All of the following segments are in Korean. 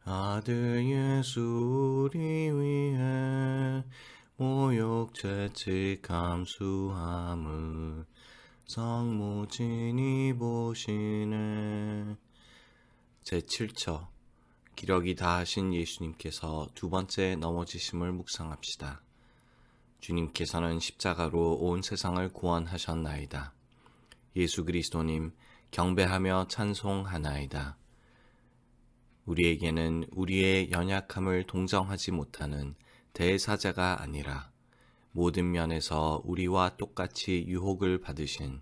아들 예수 우리 위해 모욕 채찍 감수함을 성모진이 보시네. 제7처 기력이 다하신 예수님께서 두 번째 넘어지심을 묵상합시다. 주님께서는 십자가로 온 세상을 구원하셨나이다. 예수 그리스도님 경배하며 찬송하나이다. 우리에게는 우리의 연약함을 동정하지 못하는 대사자가 아니라 모든 면에서 우리와 똑같이 유혹을 받으신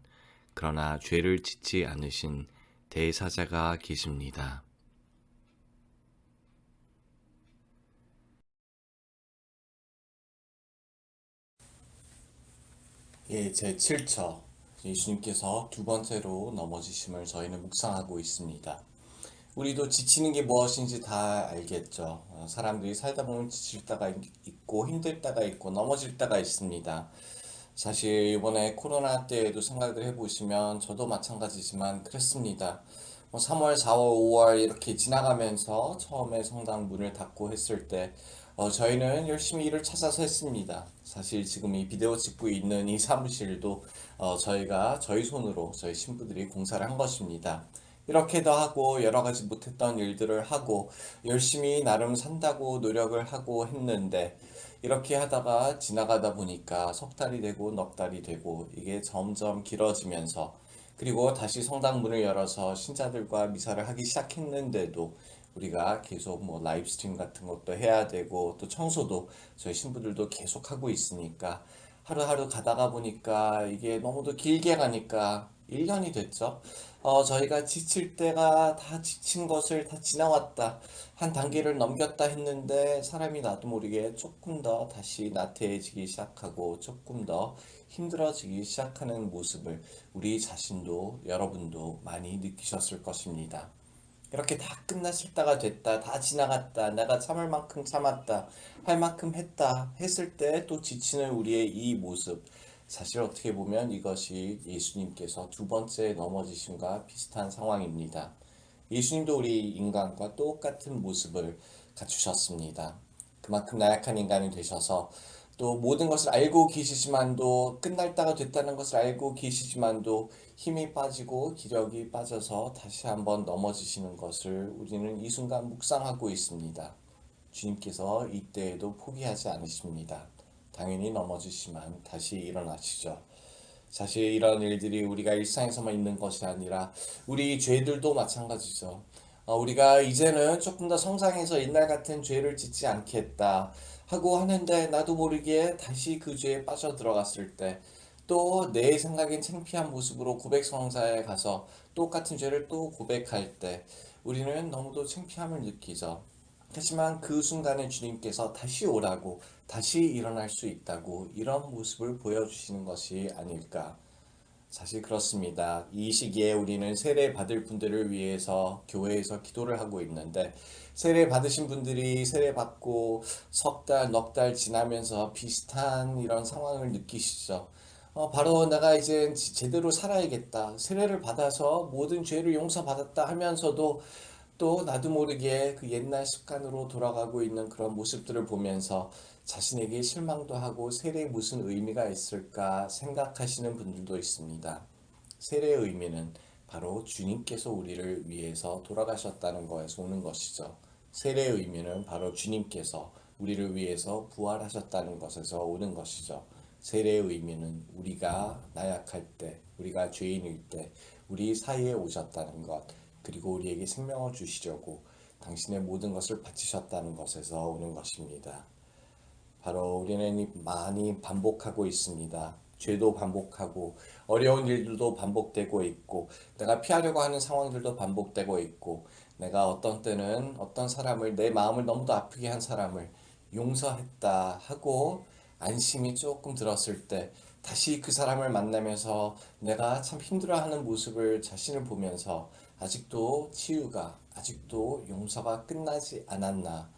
그러나 죄를 짓지 않으신 대사자가 계십니다. 제7처 예수님께서 두 번째로 넘어지심을 저희는 묵상하고 있습니다. 우리도 지치는 게 무엇인지 다 알겠죠. 사람들이 살다 보면 지칠 때가 있고 힘들 때가 있고 넘어질 때가 있습니다. 사실 이번에 코로나 때에도 생각을 해보시면 저도 마찬가지지만 그랬습니다. 3월, 4월, 5월 이렇게 지나가면서 처음에 성당 문을 닫고 했을 때 저희는 열심히 일을 찾아서 했습니다. 사실 지금 이 비디오 찍고 있는 이 사무실도 저희가 저희 손으로 저희 신부들이 공사를 한 것입니다. 이렇게도 하고 여러 가지 못했던 일들을 하고 열심히 나름 산다고 노력을 하고 했는데 이렇게 하다가 지나가다 보니까 석 달이 되고 넉 달이 되고 이게 점점 길어지면서 그리고 다시 성당 문을 열어서 신자들과 미사를 하기 시작했는데도 우리가 계속 뭐 라이브 스트림 같은 것도 해야 되고 또 청소도 저희 신부들도 계속 하고 있으니까 하루하루 가다가 보니까 이게 너무도 길게 가니까 1년이 됐죠. 저희가 지칠 때가 다 지친 것을 다 지나왔다. 한 단계를 넘겼다 했는데 사람이 나도 모르게 조금 더 다시 나태해지기 시작하고 조금 더 힘들어지기 시작하는 모습을 우리 자신도 여러분도 많이 느끼셨을 것입니다. 이렇게 다 끝났을 때가 됐다, 다 지나갔다, 내가 참을 만큼 참았다, 할 만큼 했다 했을 때 또 지치는 우리의 이 모습, 사실 어떻게 보면 이것이 예수님께서 두 번째 넘어지심과 비슷한 상황입니다. 예수님도 우리 인간과 똑같은 모습을 갖추셨습니다. 그만큼 나약한 인간이 되셔서 또 모든 것을 알고 계시지만도 끝날 때가 됐다는 것을 알고 계시지만도 힘이 빠지고 기력이 빠져서 다시 한번 넘어지시는 것을 우리는 이 순간 묵상하고 있습니다. 주님께서 이때에도 포기하지 않으십니다. 당연히 넘어지시면 다시 일어나시죠. 사실 이런 일들이 우리가 일상에서만 있는 것이 아니라 우리 죄들도 마찬가지죠. 우리가 이제는 조금 더 성장해서 옛날 같은 죄를 짓지 않겠다 하고 하는데 나도 모르게 다시 그 죄에 빠져 들어갔을 때 또 내 생각엔 창피한 모습으로 고백성사에 가서 똑같은 죄를 또 고백할 때 우리는 너무도 창피함을 느끼죠. 하지만 그 순간에 주님께서 다시 오라고 다시 일어날 수 있다고 이런 모습을 보여주시는 것이 아닐까. 사실 그렇습니다. 이 시기에 우리는 세례 받을 분들을 위해서 교회에서 기도를 하고 있는데 세례 받으신 분들이 세례 받고 석 달, 넉 달 지나면서 비슷한 이런 상황을 느끼시죠. 바로 내가 이제 제대로 살아야겠다. 세례를 받아서 모든 죄를 용서받았다 하면서도 또 나도 모르게 그 옛날 습관으로 돌아가고 있는 그런 모습들을 보면서 자신에게 실망도 하고 세례에 무슨 의미가 있을까 생각하시는 분들도 있습니다. 세례의 의미는 바로 주님께서 우리를 위해서 돌아가셨다는 것에서 오는 것이죠. 세례의 의미는 바로 주님께서 우리를 위해서 부활하셨다는 것에서 오는 것이죠. 세례의 의미는 우리가 나약할 때, 우리가 죄인일 때, 우리 사이에 오셨다는 것, 그리고 우리에게 생명을 주시려고 당신의 모든 것을 바치셨다는 것에서 오는 것입니다. 바로 우리는 많이 반복하고 있습니다. 죄도 반복하고 어려운 일들도 반복되고 있고 내가 피하려고 하는 상황들도 반복되고 있고 내가 어떤 때는 어떤 사람을 내 마음을 너무도 아프게 한 사람을 용서했다 하고 안심이 조금 들었을 때 다시 그 사람을 만나면서 내가 참 힘들어하는 모습을 자신을 보면서 아직도 치유가 아직도 용서가 끝나지 않았나.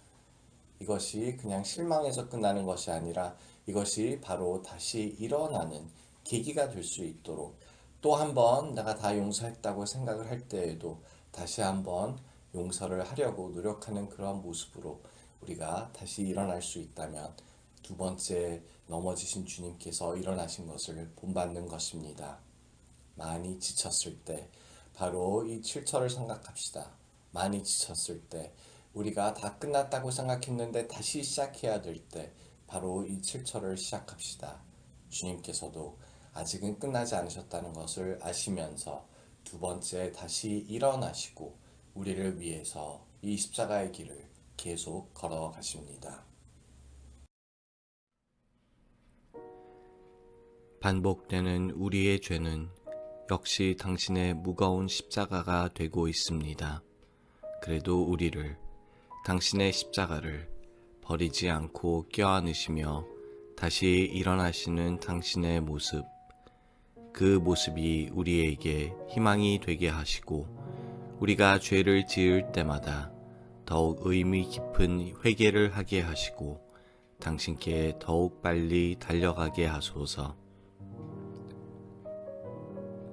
이것이 그냥 실망해서 끝나는 것이 아니라 이것이 바로 다시 일어나는 계기가 될 수 있도록 또 한 번 내가 다 용서했다고 생각을 할 때에도 다시 한번 용서를 하려고 노력하는 그런 모습으로 우리가 다시 일어날 수 있다면 두 번째 넘어지신 주님께서 일어나신 것을 본받는 것입니다. 많이 지쳤을 때 바로 이 7처를 생각합시다. 많이 지쳤을 때 우리가 다 끝났다고 생각했는데 다시 시작해야 될 때 바로 이 7처를 시작합시다. 주님께서도 아직은 끝나지 않으셨다는 것을 아시면서 두 번째 다시 일어나시고 우리를 위해서 이 십자가의 길을 계속 걸어가십니다. 반복되는 우리의 죄는 역시 당신의 무거운 십자가가 되고 있습니다. 그래도 우리를, 당신의 십자가를 버리지 않고 껴안으시며 다시 일어나시는 당신의 모습, 그 모습이 우리에게 희망이 되게 하시고 우리가 죄를 지을 때마다 더욱 의미 깊은 회개를 하게 하시고 당신께 더욱 빨리 달려가게 하소서.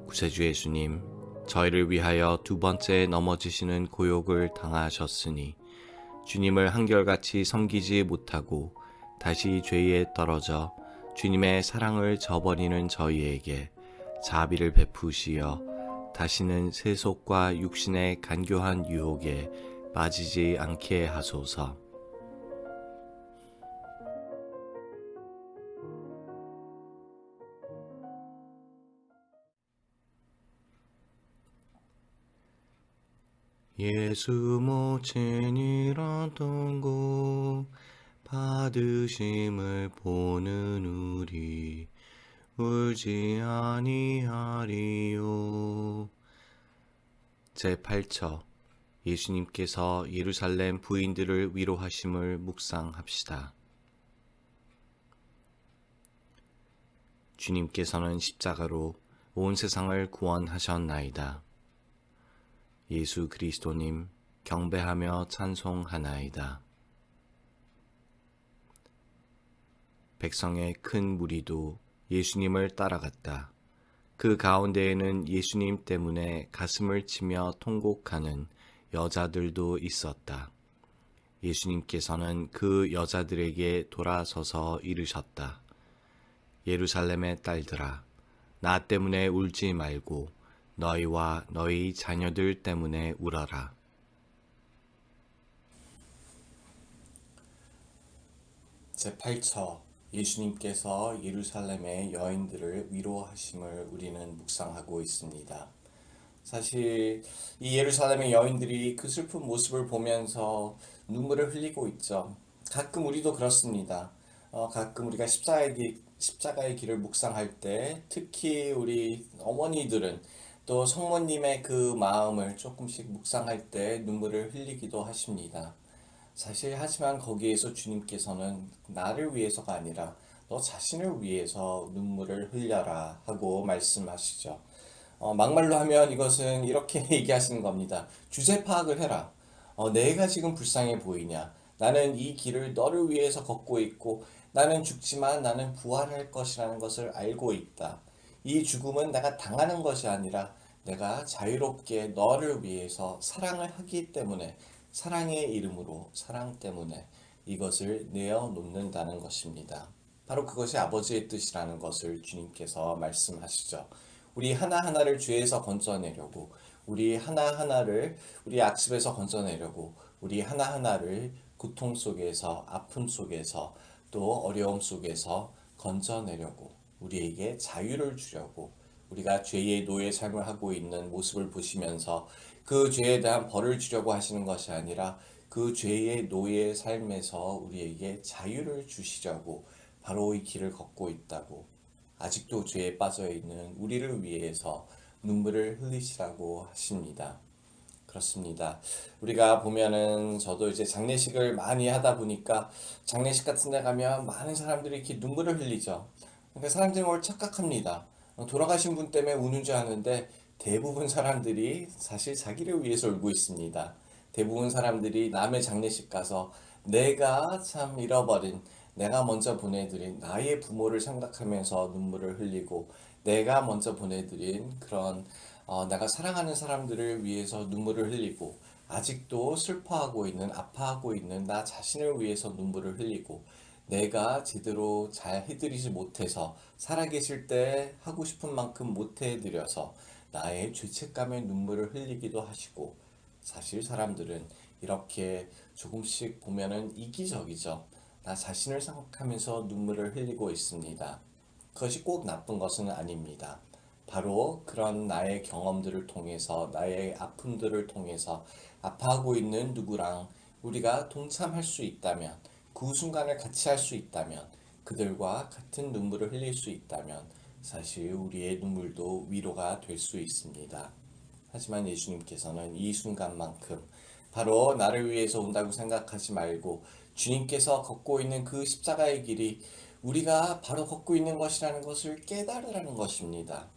구세주 예수님, 저희를 위하여 두 번째 넘어지시는 고욕을 당하셨으니 주님을 한결같이 섬기지 못하고 다시 죄에 떨어져 주님의 사랑을 저버리는 저희에게 자비를 베푸시어 다시는 세속과 육신의 간교한 유혹에 빠지지 않게 하소서. 예수 모친 이런 통고 받으심을 보는 우리 울지 아니하리요. 제8처 예수님께서 예루살렘 부인들을 위로하심을 묵상합시다. 주님께서는 십자가로 온 세상을 구원하셨나이다. 예수 그리스도님 경배하며 찬송하나이다. 백성의 큰 무리도 예수님을 따라갔다. 그 가운데에는 예수님 때문에 가슴을 치며 통곡하는 여자들도 있었다. 예수님께서는 그 여자들에게 돌아서서 이르셨다. 예루살렘의 딸들아, 나 때문에 울지 말고 너희와 너희 자녀들 때문에 울어라. 제8처 예수님께서 예루살렘의 여인들을 위로하심을 우리는 묵상하고 있습니다. 사실 이 예루살렘의 여인들이 그 슬픈 모습을 보면서 눈물을 흘리고 있죠. 가끔 우리도 그렇습니다. 가끔 우리가 십자가의 길을 묵상할 때 특히 우리 어머니들은 또 성모님의 그 마음을 조금씩 묵상할 때 눈물을 흘리기도 하십니다. 사실 하지만 거기에서 주님께서는 나를 위해서가 아니라 너 자신을 위해서 눈물을 흘려라 하고 말씀하시죠. 막말로 하면 이것은 이렇게 얘기하시는 겁니다. 주제 파악을 해라. 내가 지금 불쌍해 보이냐? 나는 이 길을 너를 위해서 걷고 있고 나는 죽지만 나는 부활할 것이라는 것을 알고 있다. 이 죽음은 내가 당하는 것이 아니라 내가 자유롭게 너를 위해서 사랑을 하기 때문에 사랑의 이름으로 사랑 때문에 이것을 내어놓는다는 것입니다. 바로 그것이 아버지의 뜻이라는 것을 주님께서 말씀하시죠. 우리 하나하나를 죄에서 건져내려고 우리 하나하나를 우리 악습에서 건져내려고 우리 하나하나를 고통 속에서 아픔 속에서 또 어려움 속에서 건져내려고 우리에게 자유를 주려고 우리가 죄의 노예 삶을 하고 있는 모습을 보시면서 그 죄에 대한 벌을 주려고 하시는 것이 아니라 그 죄의 노예 삶에서 우리에게 자유를 주시려고 바로 이 길을 걷고 있다고 아직도 죄에 빠져 있는 우리를 위해서 눈물을 흘리시라고 하십니다. 그렇습니다. 우리가 보면은 저도 이제 장례식을 많이 하다 보니까 장례식 같은 데 가면 많은 사람들이 이렇게 눈물을 흘리죠. 그러니까 사람들이 뭘 착각합니다. 돌아가신 분 때문에 우는 줄 아는데 대부분 사람들이 사실 자기를 위해서 울고 있습니다. 대부분 사람들이 남의 장례식 가서 내가 참 잃어버린 내가 먼저 보내드린 나의 부모를 생각하면서 눈물을 흘리고 내가 먼저 보내드린 그런 내가 사랑하는 사람들을 위해서 눈물을 흘리고 아직도 슬퍼하고 있는, 아파하고 있는 나 자신을 위해서 눈물을 흘리고 내가 제대로 잘 해드리지 못해서 살아계실 때 하고 싶은 만큼 못 해드려서 나의 죄책감에 눈물을 흘리기도 하시고, 사실 사람들은 이렇게 조금씩 보면은 이기적이죠. 나 자신을 생각하면서 눈물을 흘리고 있습니다. 그것이 꼭 나쁜 것은 아닙니다. 바로 그런 나의 경험들을 통해서, 나의 아픔들을 통해서 아파하고 있는 누구랑 우리가 동참할 수 있다면, 그 순간을 같이 할 수 있다면, 그들과 같은 눈물을 흘릴 수 있다면 사실 우리의 눈물도 위로가 될 수 있습니다. 하지만 예수님께서는 이 순간만큼 바로 나를 위해서 온다고 생각하지 말고 주님께서 걷고 있는 그 십자가의 길이 우리가 바로 걷고 있는 것이라는 것을 깨달으라는 것입니다.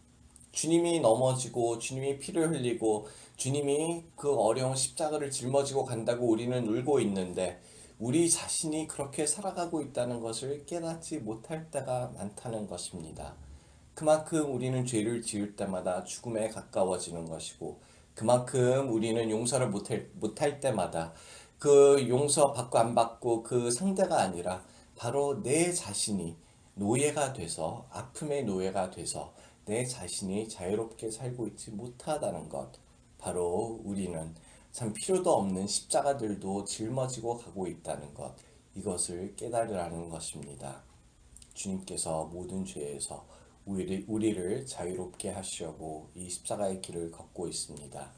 주님이 넘어지고 주님이 피를 흘리고 주님이 그 어려운 십자가를 짊어지고 간다고 우리는 울고 있는데, 우리 자신이 그렇게 살아가고 있다는 것을 깨닫지 못할 때가 많다는 것입니다. 그만큼 우리는 죄를 지을 때마다 죽음에 가까워지는 것이고, 그만큼 우리는 용서를 못할 때마다 그 용서 받고 안 받고 그 상대가 아니라 바로 내 자신이 노예가 돼서, 아픔의 노예가 돼서 내 자신이 자유롭게 살고 있지 못하다는 것, 바로 우리는 참 필요도 없는 십자가들도 짊어지고 가고 있다는 것, 이것을 깨달으라는 것입니다. 주님께서 모든 죄에서 우리를 자유롭게 하시려고 이 십자가의 길을 걷고 있습니다.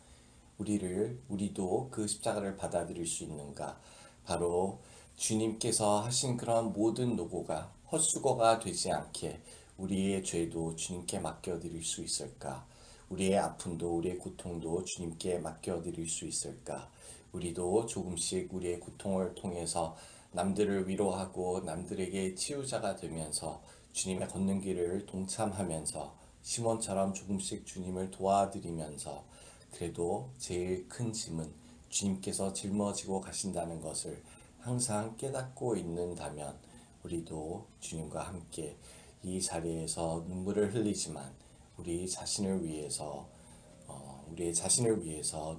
우리도 그 십자가를 받아들일 수 있는가? 바로 주님께서 하신 그런 모든 노고가 헛수고가 되지 않게 우리의 죄도 주님께 맡겨드릴 수 있을까? 우리의 아픔도 우리의 고통도 주님께 맡겨드릴 수 있을까? 우리도 조금씩 우리의 고통을 통해서 남들을 위로하고 남들에게 치유자가 되면서 주님의 걷는 길을 동참하면서 시몬처럼 조금씩 주님을 도와드리면서, 그래도 제일 큰 짐은 주님께서 짊어지고 가신다는 것을 항상 깨닫고 있는다면 우리도 주님과 함께 이 자리에서 눈물을 흘리지만 우리의 자신을 위해서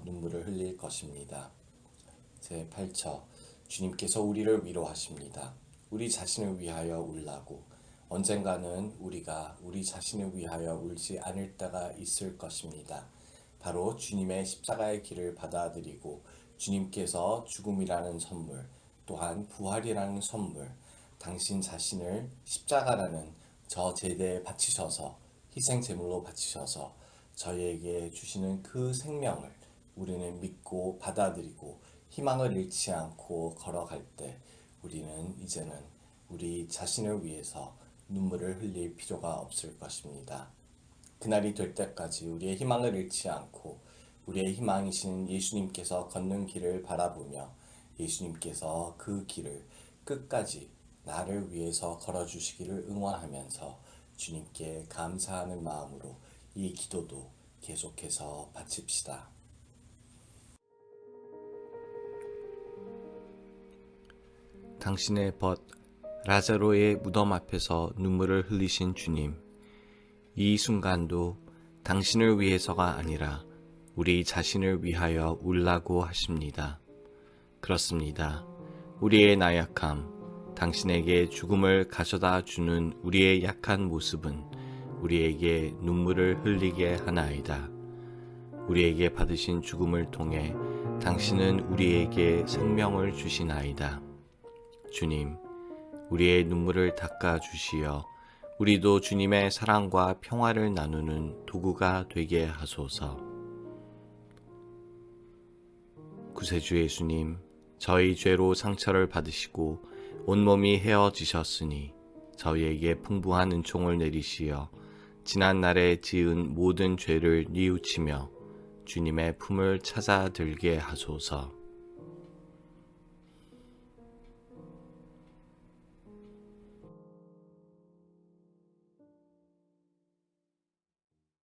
눈물을 흘릴 것입니다. 제 8처, 주님께서 우리를 위로하십니다. 우리 자신을 위하여 울라고. 언젠가는 우리가 우리 자신을 위하여 울지 않을 때가 있을 것입니다. 바로 주님의 십자가의 길을 받아들이고 주님께서 죽음이라는 선물, 또한 부활이라는 선물, 당신 자신을 십자가라는 저 제대에 바치셔서, 희생 제물로 바치셔서 저희에게 주시는 그 생명을 우리는 믿고 받아들이고 희망을 잃지 않고 걸어갈 때, 우리는 이제는 우리 자신을 위해서 눈물을 흘릴 필요가 없을 것입니다. 그날이 될 때까지 우리의 희망을 잃지 않고 우리의 희망이신 예수님께서 걷는 길을 바라보며 예수님께서 그 길을 끝까지 나를 위해서 걸어주시기를 응원하면서 주님께 감사하는 마음으로 이 기도도 계속해서 바칩시다. 당신의 벗 라자로의 무덤 앞에서 눈물을 흘리신 주님, 이 순간도 당신을 위해서가 아니라 우리 자신을 위하여 울라고 하십니다. 그렇습니다. 우리의 나약함, 당신에게 죽음을 가져다 주는 우리의 약한 모습은 우리에게 눈물을 흘리게 하나이다. 우리에게 받으신 죽음을 통해 당신은 우리에게 생명을 주시나이다. 주님, 우리의 눈물을 닦아 주시어 우리도 주님의 사랑과 평화를 나누는 도구가 되게 하소서. 구세주 예수님, 저희 죄로 상처를 받으시고 온몸이 헤어지셨으니 저희에게 풍부한 은총을 내리시어 지난 날에 지은 모든 죄를 뉘우치며 주님의 품을 찾아 들게 하소서.